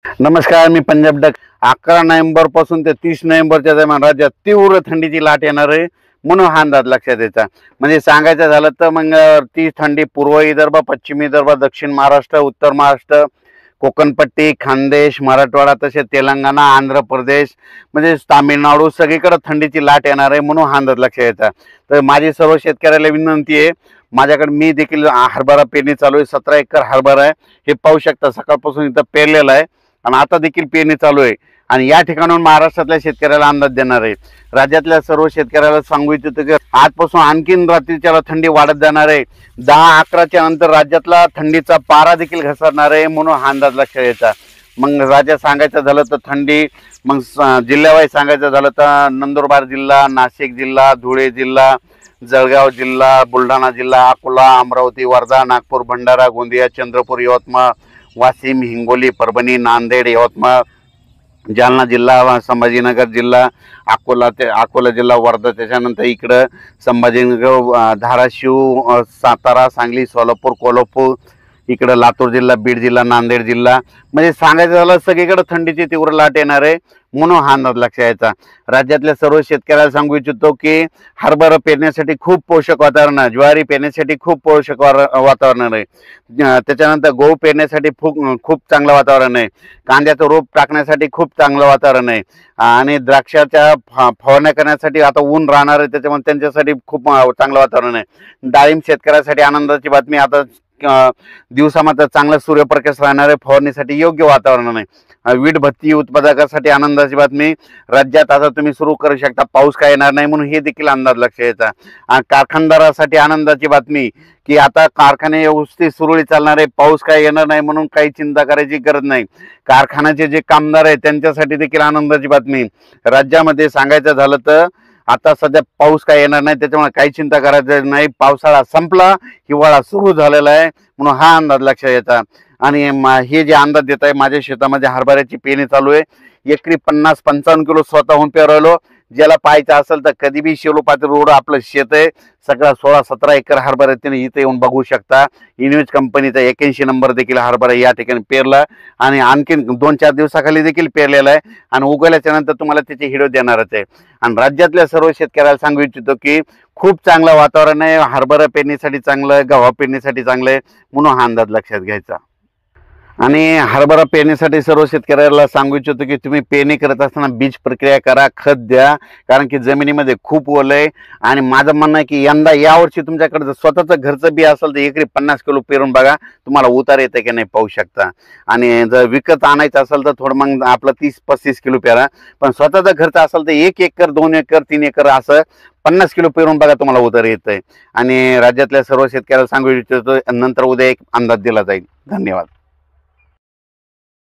नमस्कार, मी Punjab duck. 11 November पासून ते 30 नोव्हेंबरच्या दरम्यान राज्यात तीव्र थंडीची लाट येणार आहे म्हणून हा अंदाज लक्षात यायचा. म्हणजे सांगायचं झालं तर मग ती थंडी पूर्व विदर्भ, पश्चिम विदर्भ, दक्षिण महाराष्ट्र, उत्तर महाराष्ट्र, कोकणपट्टी, खानदेश, मराठवाडा, तसेच तेलंगणा, आंध्र प्रदेश, म्हणजे तामिळनाडू सगळीकडे थंडीची लाट येणार आहे म्हणून हा अंदाज लक्षात यायचा. तर माझी सर्व शेतकऱ्याला विनंती आहे, माझ्याकडे मी देखील हरभरा पेरणी चालू आहे. 17 एकर हरभरा आहे. हे पाहू शकता, सकाळपासून इथं पेरलेलं आहे आणि आता देखील पेरणी चालू आहे. आणि या ठिकाणाहून महाराष्ट्रातल्या शेतकऱ्याला अंदाज देणार आहे. राज्यातल्या सर्व शेतकऱ्याला सांगू इच्छितो की आजपासून आणखीन रात्रीच्या थंडी वाढत जाणार आहे. 10-11च्या नंतर राज्यातला थंडीचा पारा देखील घसरणार आहे म्हणून हा अंदाज लक्षात यायचा. मग राज्यात सांगायचं झालं तर थंडी, मग जिल्ह्यावाईज सांगायचं झालं तर नंदुरबार जिल्हा, नाशिक जिल्हा, धुळे जिल्हा, जळगाव जिल्हा, बुलढाणा जिल्हा, अकोला, अमरावती, वर्धा, नागपूर, भंडारा, गोंदिया, चंद्रपूर, यवतमाळ, वाशिम, हिंगोली, परभणी, नांदेड, यवतमाळ, जालना जिल्हा, संभाजीनगर जिल्हा, अकोला जिल्हा, वर्धा, त्याच्यानंतर इकडं संभाजीनगर, धाराशिव, सातारा, सांगली, सोलापूर, कोल्हापूर, इकडं लातूर जिल्हा, बीड जिल्हा, नांदेड जिल्हा, म्हणजे सांगायचं झालं सगळीकडे थंडीची तीव्र लाट येणार आहे म्हणून हा अंदाज लक्षात यायचा. राज्यातल्या सर्व शेतकऱ्याला सांगू इच्छितो की हरभरा पेरण्यासाठी खूप पोषक वातावरण आहे, ज्वारी पेरण्यासाठी खूप पोषक वातावरण आहे, त्याच्यानंतर गहू पेरण्यासाठी खूप चांगलं वातावरण आहे, कांद्याचं रोप टाकण्यासाठी खूप चांगलं वातावरण आहे, आणि द्राक्षाच्या फवारण्या करण्यासाठी आता ऊन राहणार आहे त्याच्यामुळे त्यांच्यासाठी खूप चांगलं वातावरण आहे. डाळिंब शेतकऱ्यासाठी आनंदाची बातमी, आता दिवसामध्ये चांगला सूर्यप्रकाश राहणार आहे, फवारणीसाठी योग्य वातावरण आहे. वीट भट्टी उत्पादकासाठी आनंदाची बातमी, राज्यात आता तुम्ही सुरू करू शकता, पाऊस काय येणार नाही म्हणून हे देखील अंदाज लक्षात यायचा. कारखानदारासाठी आनंदाची बातमी की आता कारखाने व्यवस्थित सुरळीत चालणार आहे, पाऊस काय येणार नाही म्हणून काही चिंता करायची गरज नाही. कारखान्याचे जे कामगार आहेत त्यांच्यासाठी देखील आनंदाची बातमी. राज्यामध्ये सांगायचं झालं तर आता सध्या पाऊस काय येणार नाही त्याच्यामुळे काही चिंता करायची नाही. पावसाळा संपला, हिवाळा सुरू झालेला आहे म्हणून हा अंदाज लक्षात यायचा. आणि हे जे अंदाज देत आहे, माझ्या शेतामध्ये हरभऱ्याची पेरणी चालू आहे. एकरी 50-55 किलो स्वतःहून पेरवलो. ज्याला पाहायचं असेल तर कधी बी शेलोपाती रोड आपलं शेत आहे, सगळा 16-17 एकर हरभरा तुम्ही इथे येऊन बघू शकता. इन्व्हेज कंपनीचा 81 नंबर देखील हरभरा या ठिकाणी पेरला आणि आणखीन 2-4 दिवसाखाली देखील पेरलेला आहे आणि उगवल्याच्या नंतर तुम्हाला त्याचे व्हिडिओ देणारच आहे. आणि राज्यातल्या सर्व शेतकऱ्याला सांगू इच्छितो की खूप चांगलं वातावरण आहे, हरभरा पेरणीसाठी चांगलं आहे, गव्हा पेरणीसाठी चांगलं आहे म्हणून हा अंदाज लक्षात घ्यायचा. आणि हरभरा पेरणीसाठी सर्व शेतकऱ्याला सांगू इच्छितो की तुम्ही पेरणी करत असताना बीज प्रक्रिया करा, खत द्या, कारण की जमिनीमध्ये खूप ओल आहे. आणि माझं म्हणणं आहे की यंदा यावर्षी तुमच्याकडे जर स्वतःचं घरचं बी असेल तर एकरी 50 किलो पेरून बघा, तुम्हाला उतार येते की नाही पाहू शकता. आणि जर विकत आणायचं असेल तर थोडं मग आपलं 30-35 किलो पेरा, पण स्वतःचं घरचं असेल तर 1 एकर, 2 एकर, 3 एकर असं 50 किलो पेरून बघा, तुम्हाला उतार येतंय. आणि राज्यातल्या सर्व शेतकऱ्याला सांगू इच्छितो, नंतर उद्या एक अंदाज दिला जाईल. धन्यवाद.